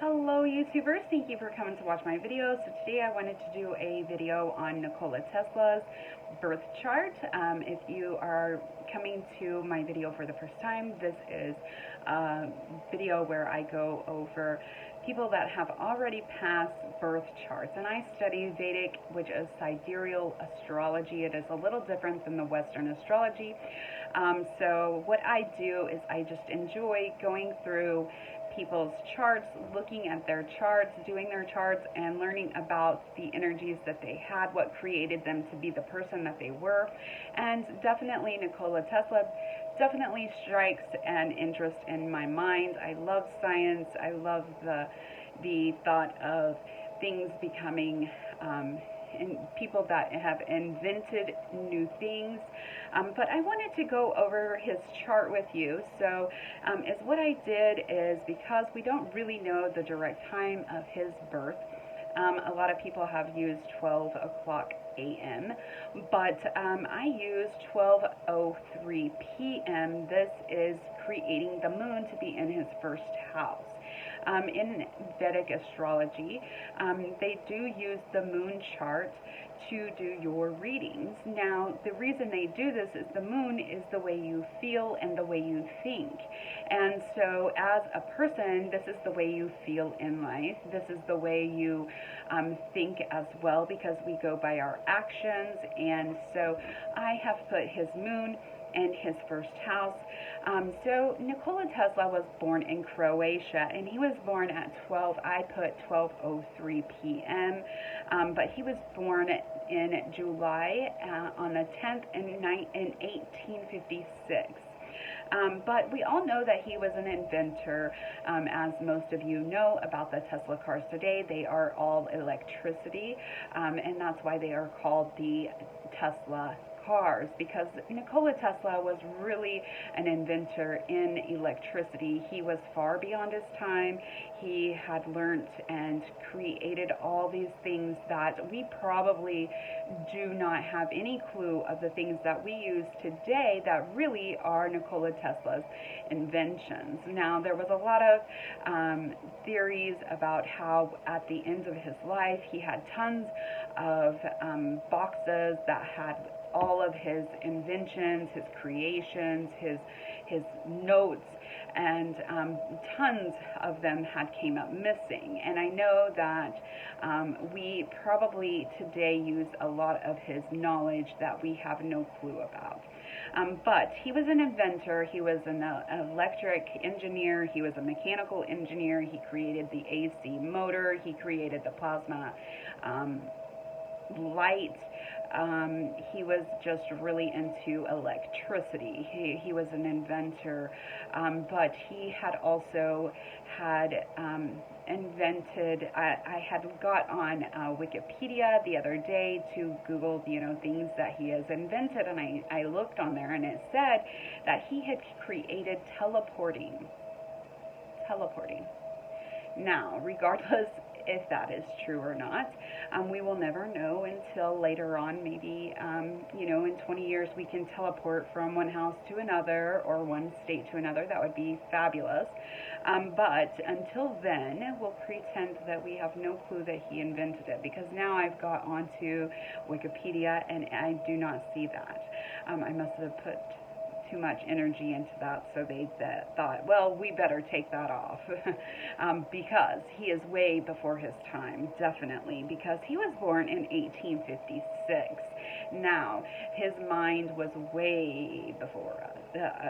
Hello YouTubers, thank you for coming to watch my video. So today I wanted to do a video on Nikola Tesla's birth chart. If you are coming to my video for the first time, this is a video where I go over people that have already passed birth charts. And I study Vedic, which is sidereal astrology. It is a little different than the Western astrology. So what I do is I just enjoy going through people's charts, looking at their charts, doing their charts, and learning about the energies that they had, what created them to be the person that they were. And definitely Nikola Tesla definitely strikes an interest in my mind. I love science. I love the thought of things becoming and people that have invented new things. But I wanted to go over his chart with you. So is what I did is, because we don't really know the direct time of his birth, a lot of people have used 12 o'clock a.m., but I used 12:03 p.m. This is creating the moon to be in his first house. In Vedic astrology, they do use the moon chart to do your readings. Now, the reason they do this is the moon is the way you feel and the way you think. And so as a person, this is the way you feel in life. This is the way you think as well, because we go by our actions. And so I have put his moon in his first house. So Nikola Tesla was born in Croatia, and he was born at I put 12:03 p.m., but he was born in July on the 10th in 1856. But we all know that he was an inventor. As most of you know about the Tesla cars today, they are all electricity, and that's why they are called the Tesla cars, because Nikola Tesla was really an inventor in electricity. He was far beyond his time. He had learnt and created all these things that we probably do not have any clue of, the things that we use today that really are Nikola Tesla's inventions. Now, there was a lot of theories about how at the end of his life he had tons of boxes that had all of his inventions, his creations, his notes, and tons of them had came up missing. And I know that we probably today use a lot of his knowledge that we have no clue about. But he was an inventor. He was an electric engineer. He was a mechanical engineer. He created the AC motor. He created the plasma light. He was just really into electricity. He was an inventor, but he had also had invented, I had got on Wikipedia the other day to Google, things that he has invented, and I looked on there, and it said that he had created teleporting. Now, regardless if that is true or not, we will never know until later on. Maybe, in 20 years we can teleport from one house to another or one state to another. That would be fabulous. But until then, we'll pretend that we have no clue that he invented it, because now I've got onto Wikipedia and I do not see that. I must have put too much energy into that, so they thought, well, we better take that off. Because he is way before his time, definitely, because he was born in 1856. Now, his mind was way before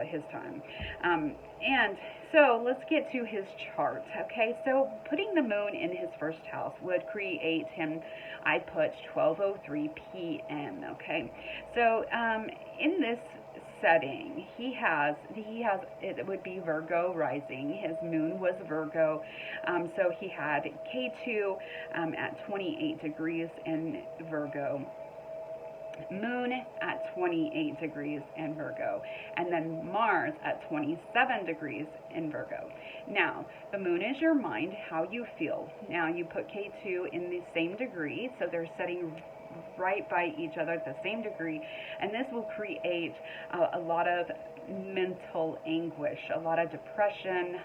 his time. And so let's get to his chart. Okay, so putting the moon in his first house would create him, I put 12:03 p.m. Okay, so in this setting, he has it would be Virgo rising. His moon was Virgo, so he had K2 at 28 degrees in Virgo, moon at 28 degrees in Virgo, and then Mars at 27 degrees in Virgo. Now, the moon is your mind, how you feel. Now, you put K2 in the same degree, so they're setting right by each other at the same degree, and this will create a lot of mental anguish, a lot of depression,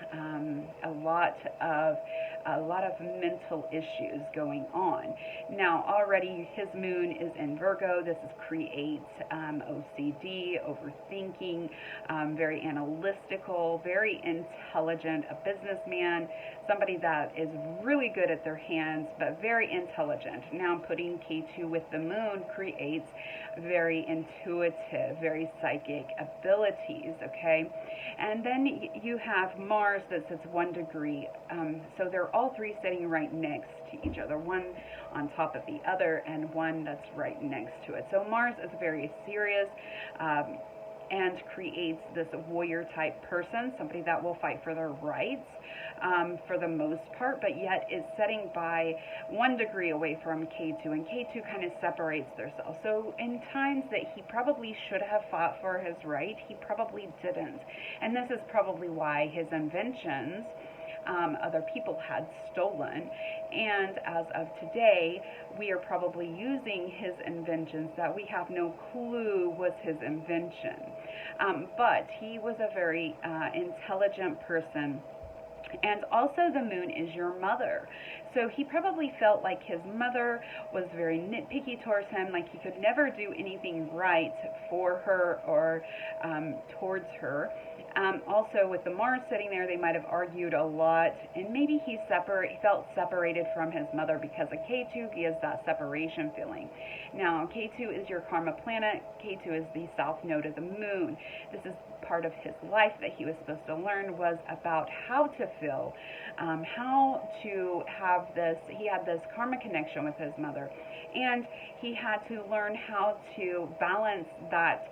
a lot of a lot of mental issues going on. Now, already his moon is in Virgo. This is creates OCD, overthinking, very analytical, very intelligent, a businessman, somebody that is really good at their hands, but very intelligent. Now, putting K2 with the moon creates very intuitive, very psychic abilities, okay? And then you have Mars that sits 1 degree. So they're all three sitting right next to each other, one on top of the other and one that's right next to it. So Mars is very serious and creates this warrior type person, somebody that will fight for their rights for the most part, but yet is setting by 1 degree away from K2, and K2 kind of separates themselves. So in times that he probably should have fought for his right, he probably didn't. And this is probably why his inventions other people had stolen, and as of today we are probably using his inventions that we have no clue was his invention, but he was a very intelligent person. And also the moon is your mother. So he probably felt like his mother was very nitpicky towards him, like he could never do anything right for her or towards her. Also with the Mars sitting there, they might have argued a lot, and maybe he felt separated from his mother because of K2 gives that separation feeling. Now, K2 is your karma planet. K2 is the south node of the moon. This is part of his life that he was supposed to learn was about how to feel, how to have this. He had this karma connection with his mother, and he had to learn how to balance that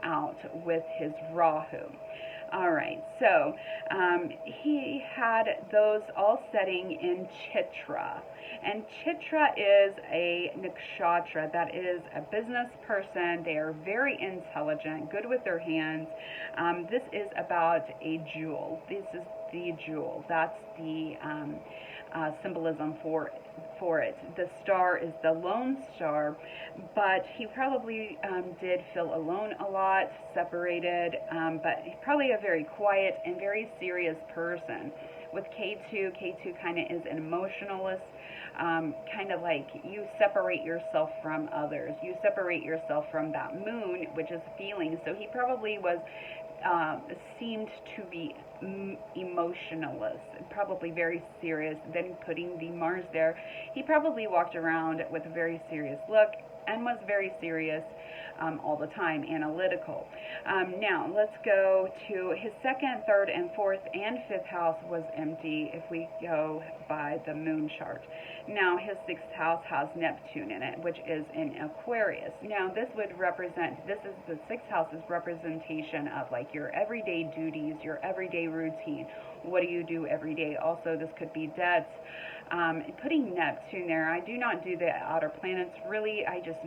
out with his Rahu. All right, so he had those all setting in Chitra. And Chitra is a nakshatra that is a business person. They are very intelligent, good with their hands. This is about a jewel. This is the jewel. That's the symbolism for it. The star is the lone star, but he probably did feel alone a lot, separated, but he's probably a very quiet and very serious person. With K2 kind of is an emotionalist, kind of like you separate yourself from others. You separate yourself from that moon, which is feeling. So he probably was seemed to be emotionalist, probably very serious. Then putting the Mars there, he probably walked around with a very serious look and was very serious all the time, analytical. Now, let's go to his 2nd, 3rd, and 4th, and 5th house was empty if we go by the moon chart. Now, his 6th house has Neptune in it, which is in Aquarius. Now, this would represent, this is the 6th house's representation of like your everyday duties, your everyday routine. What do you do every day? Also, this could be debts. Putting Neptune there, I do not do the outer planets really. I just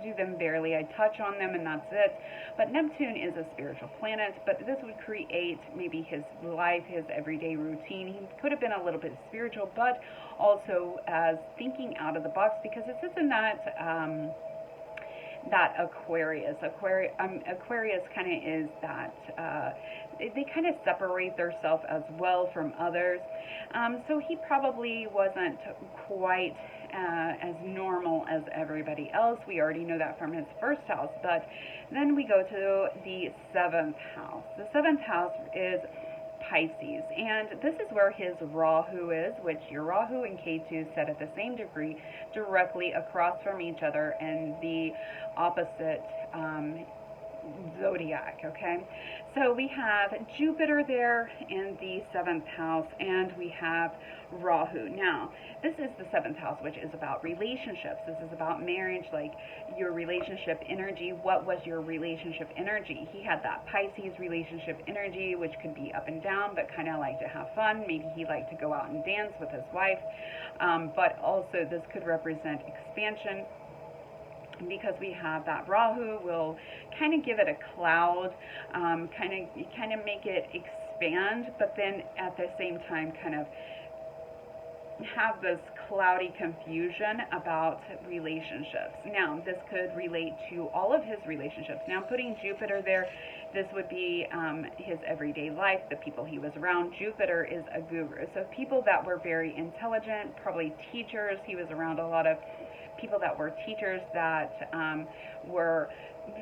do them barely. I touch on them and that's it. But Neptune is a spiritual planet, but this would create maybe his life, his everyday routine. He could have been a little bit spiritual, but also as thinking out of the box, because it sits in that Aquarius. Aquarius kind of is that they kind of separate themselves as well from others. So he probably wasn't quite as normal as everybody else. We already know that from his 1st house. But then we go to the 7th house. The 7th house is Pisces, and this is where his Rahu is, which your Rahu and K2 set at the same degree, directly across from each other in the opposite zodiac, okay? So we have Jupiter there in the 7th house, and we have Rahu. Now, this is the 7th house, which is about relationships. This is about marriage, like your relationship energy. What was your relationship energy? He had that Pisces relationship energy, which could be up and down, but kind of like to have fun. Maybe he liked to go out and dance with his wife, but also this could represent expansion, because we have that Rahu will kind of give it a cloud, kind of make it expand, but then at the same time kind of have this cloudy confusion about relationships. Now, this could relate to all of his relationships. Now, putting Jupiter there, this would be his everyday life, the people he was around. Jupiter is a guru, so people that were very intelligent, probably teachers. He was around a lot of people that were teachers that were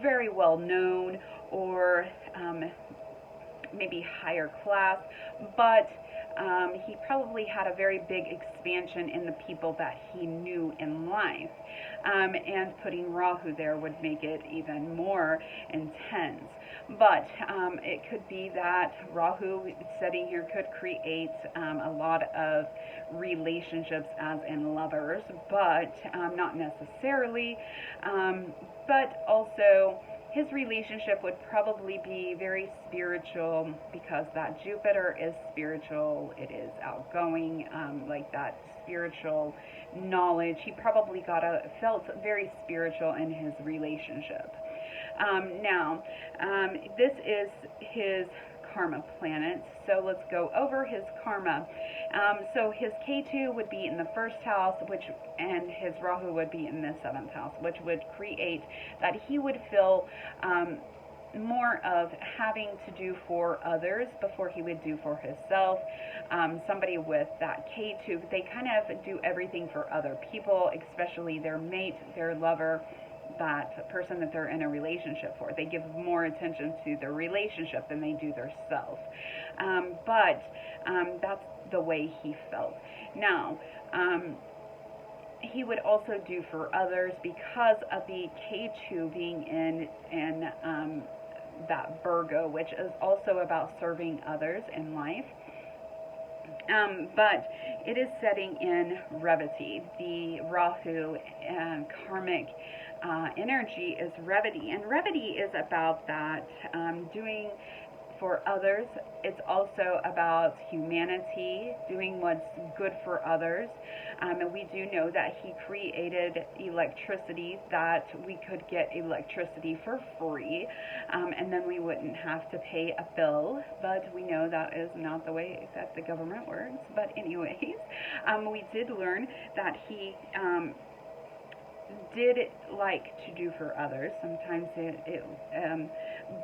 very well known, or maybe higher class, but he probably had a very big expansion in the people that he knew in life. And putting Rahu there would make it even more intense. But it could be that Rahu sitting here could create a lot of relationships as in lovers, but not necessarily. But also, his relationship would probably be very spiritual, because that Jupiter is spiritual. It is outgoing, like that spiritual knowledge. He probably felt very spiritual in his relationship. Now, this is his karma planet, so let's go over his karma. So his K2 would be in the first house, and his Rahu would be in the 7th house, which would create that he would feel more of having to do for others before he would do for himself. Somebody with that K2, they kind of do everything for other people, especially their mate, their lover, that person that they're in a relationship for. They give more attention to their relationship than they do their self. But that's the way he felt. Now, he would also do for others because of the K2 being in that Virgo, which is also about serving others in life. But it is setting in Revati. The Rahu karmic energy is Revati, and Revati is about that doing for others. It's also about humanity, doing what's good for others. And we do know that he created electricity, that we could get electricity for free, and then we wouldn't have to pay a bill. But we know that is not the way that the government works. But anyways, we did learn that he did like to do for others. Sometimes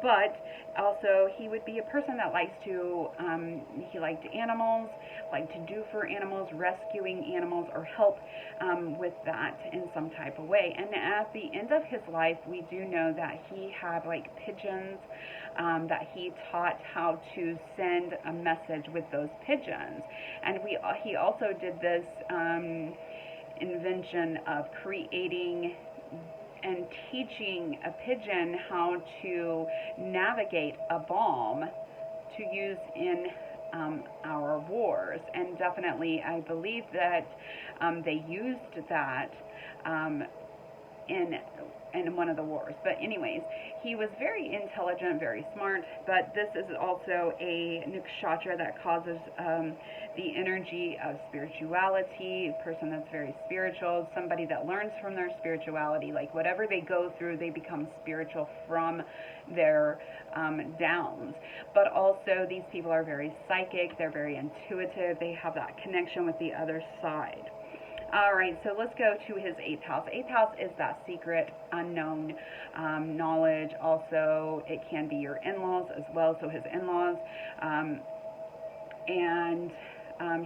but also he would be a person that likes to, he liked animals, liked to do for animals, rescuing animals, or help with that in some type of way. And at the end of his life, we do know that he had like pigeons, that he taught how to send a message with those pigeons. And he also did this invention of creating and teaching a pigeon how to navigate a bomb to use in our wars. And definitely, I believe that they used that in one of the wars. But anyways, he was very intelligent, very smart, but this is also a nakshatra that causes the energy of spirituality, a person that's very spiritual, somebody that learns from their spirituality. Like whatever they go through, they become spiritual from their downs. But also these people are very psychic, they're very intuitive, they have that connection with the other side. Alright, so let's go to his 8th house. 8th house is that secret, unknown knowledge. Also, it can be your in-laws as well, so his in-laws. And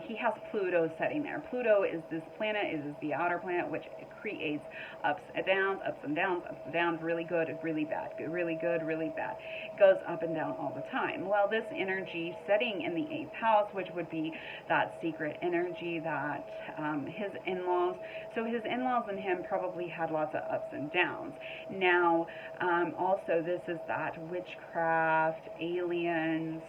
he has Pluto sitting there. Pluto is this planet, is the outer planet, which creates ups and downs, ups and downs, ups and downs, really good, really bad, really good, really bad. It goes up and down all the time. Well, this energy setting in the 8th house, which would be that secret energy, that his in-laws, so his in-laws and him probably had lots of ups and downs. Now, also this is that witchcraft, aliens,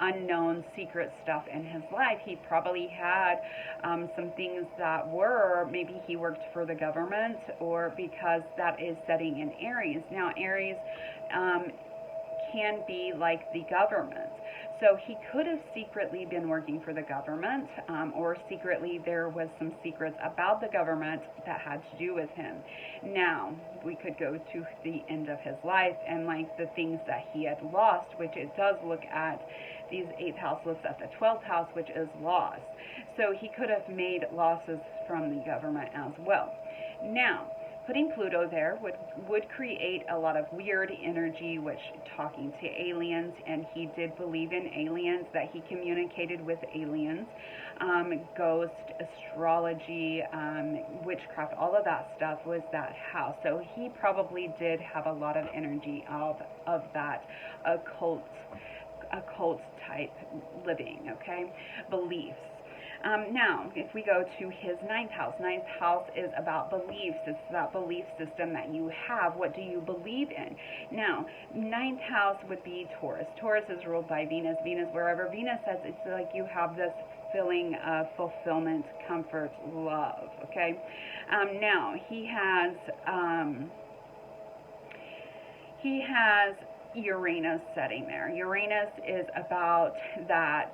unknown secret stuff in his life. He probably had some things that were, maybe he worked for the government, or because that is setting in Aries. Now Aries can be like the government. So he could have secretly been working for the government, or secretly there was some secrets about the government that had to do with him. Now, we could go to the end of his life and like the things that he had lost, which it does look at these 8th house looks at the 12th house, which is loss. So he could have made losses from the government as well. Now, putting Pluto there would create a lot of weird energy, which talking to aliens, and he did believe in aliens, that he communicated with aliens, ghost, astrology, witchcraft, all of that stuff was that house. So he probably did have a lot of energy of that occult type living, okay, beliefs. Now, if we go to his 9th house is about beliefs. It's that belief system that you have. What do you believe in? Now, 9th house would be Taurus. Taurus is ruled by Venus. Wherever Venus says, it's like you have this feeling of fulfillment, comfort, love, okay? Now, he has Uranus setting there. Uranus is about that,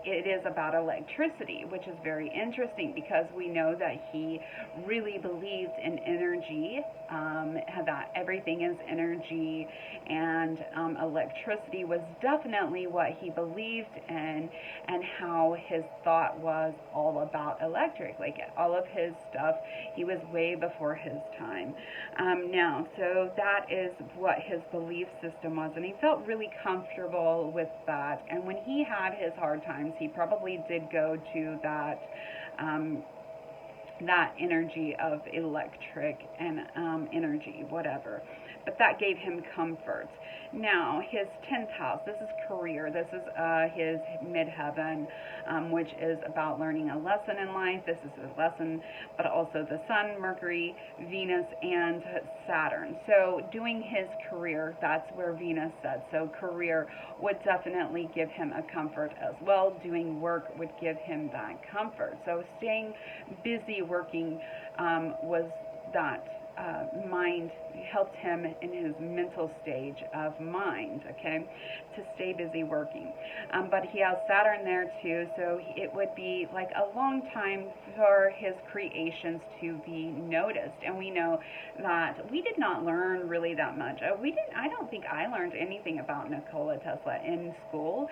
it is about electricity, which is very interesting because we know that he really believed in energy, that everything is energy, and electricity was definitely what he believed in, and how his thought was all about electric. Like all of his stuff, he was way before his time. Now, so that is what his belief system was, and he felt really comfortable with that. And when he had his hard times, he probably did go to that that energy of electric and energy, whatever. But that gave him comfort. Now, his 10th house, this is career. This is his midheaven, which is about learning a lesson in life. This is a lesson, but also the Sun, Mercury, Venus, and Saturn. So doing his career, that's where Venus said. So career would definitely give him a comfort as well. Doing work would give him that comfort. So staying busy working was that mind, helped him in his mental stage of mind, okay, to stay busy working. But he has Saturn there too, so it would be like a long time for his creations to be noticed. And we know that we did not learn really that much. I don't think I learned anything about Nikola Tesla in school,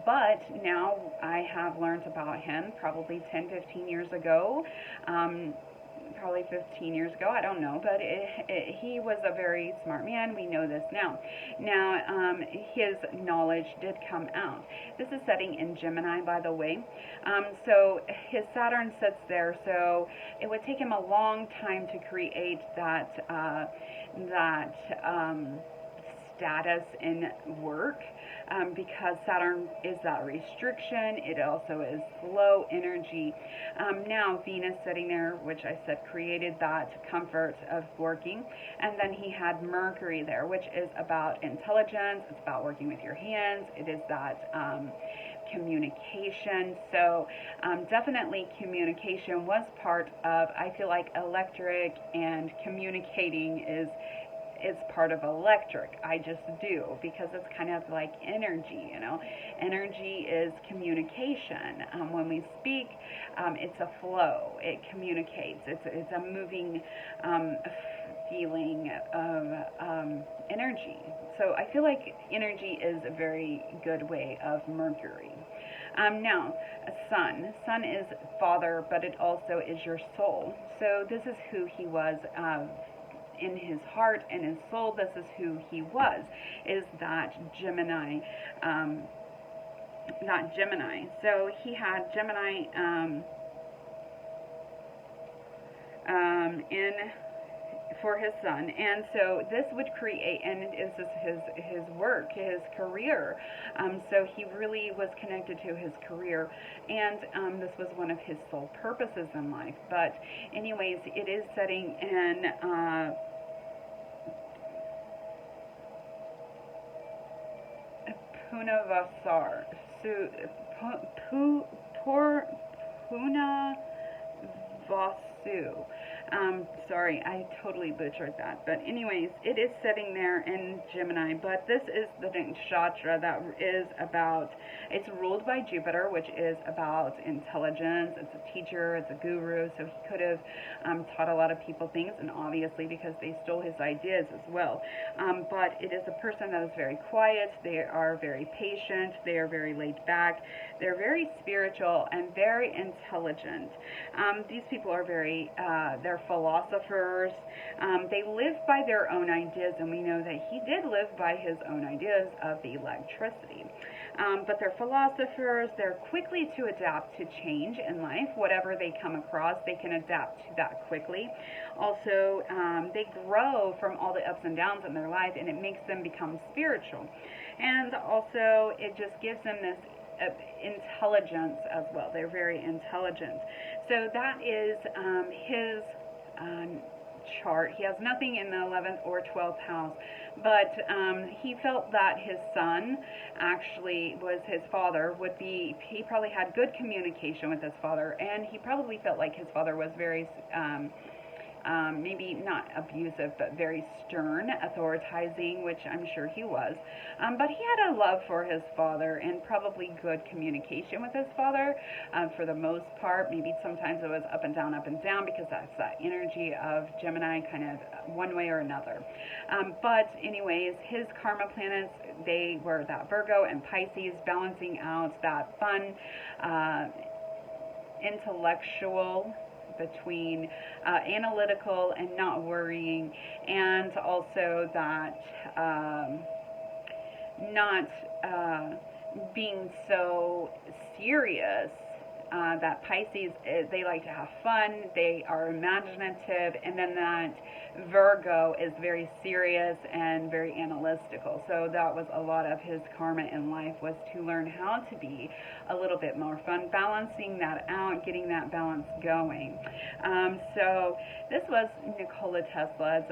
but now I have learned about him probably 10, 15 years ago. Probably 15 years ago, I don't know, but he was a very smart man. We know this now. Now, his knowledge did come out. This is setting in Gemini, by the way. So his Saturn sits there, so it would take him a long time to create that status in work, because Saturn is that restriction. It also is low energy. Now Venus sitting there, which I said created that comfort of working, and then he had Mercury there, which is about intelligence. It's about working with your hands. It is that communication. So definitely communication was part of, I feel like electric and communicating is part of electric. I just do, because it's kind of like energy, you know. Energy is communication. When we speak, it's a flow. It communicates. It's a moving feeling of energy. So I feel like energy is a very good way of Mercury. Now, Sun. Sun is father, but it also is your soul. So this is who he was in his heart and his soul. This is who he was, is that Gemini, not Gemini. So he had Gemini in for his Sun, and so this would create, and this is his work, his career. So he really was connected to his career, and this was one of his sole purposes in life. But anyways, it is setting in Punavasar. So Punavasu. Sorry, I totally butchered that. But anyways, it is sitting there in Gemini, but this is the nakshatra that is about, it's ruled by Jupiter, which is about intelligence. It's a teacher, it's a guru, so he could have taught a lot of people things, and obviously because they stole his ideas as well. But it is a person that is very quiet, they are very patient, they are very laid back, they're very spiritual and very intelligent. These people are very, they're philosophers. They live by their own ideas, and we know that he did live by his own ideas of the electricity. But they're philosophers. They're quickly to adapt to change in life. Whatever they come across, they can adapt to that quickly. Also, they grow from all the ups and downs in their life, and it makes them become spiritual. And also, it just gives them this intelligence as well. They're very intelligent. So that is his chart. He has nothing in the 11th or 12th house, but he felt that his son actually was his father, would be, he probably had good communication with his father, and he probably felt like his father was very maybe not abusive, but very stern, authorizing, which I'm sure he was. But he had a love for his father and probably good communication with his father for the most part. Maybe sometimes it was up and down, because that's that energy of Gemini, kind of one way or another. But anyways, his karma planets, they were that Virgo and Pisces, balancing out that fun, intellectual, between analytical and not worrying, and also that not being so serious. That Pisces, they like to have fun, they are imaginative, and then that Virgo is very serious and very analytical. So that was a lot of his karma in life, was to learn how to be a little bit more fun, balancing that out, getting that balance going. So this was Nikola Tesla's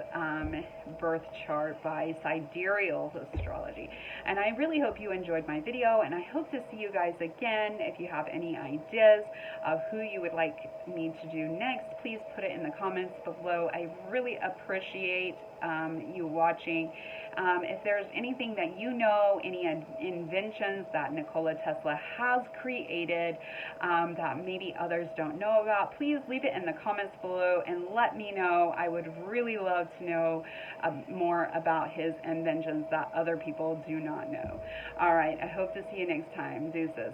birth chart by sidereal astrology. And I really hope you enjoyed my video, and I hope to see you guys again. If you have any ideas of who you would like me to do next, please put it in the comments below. I really appreciate you watching. If there's anything that you know, any inventions that Nikola Tesla has created that maybe others don't know about, please leave it in the comments below and let me know. I would really love to know more about his inventions that other people do not know. All right, I hope to see you next time. Deuces.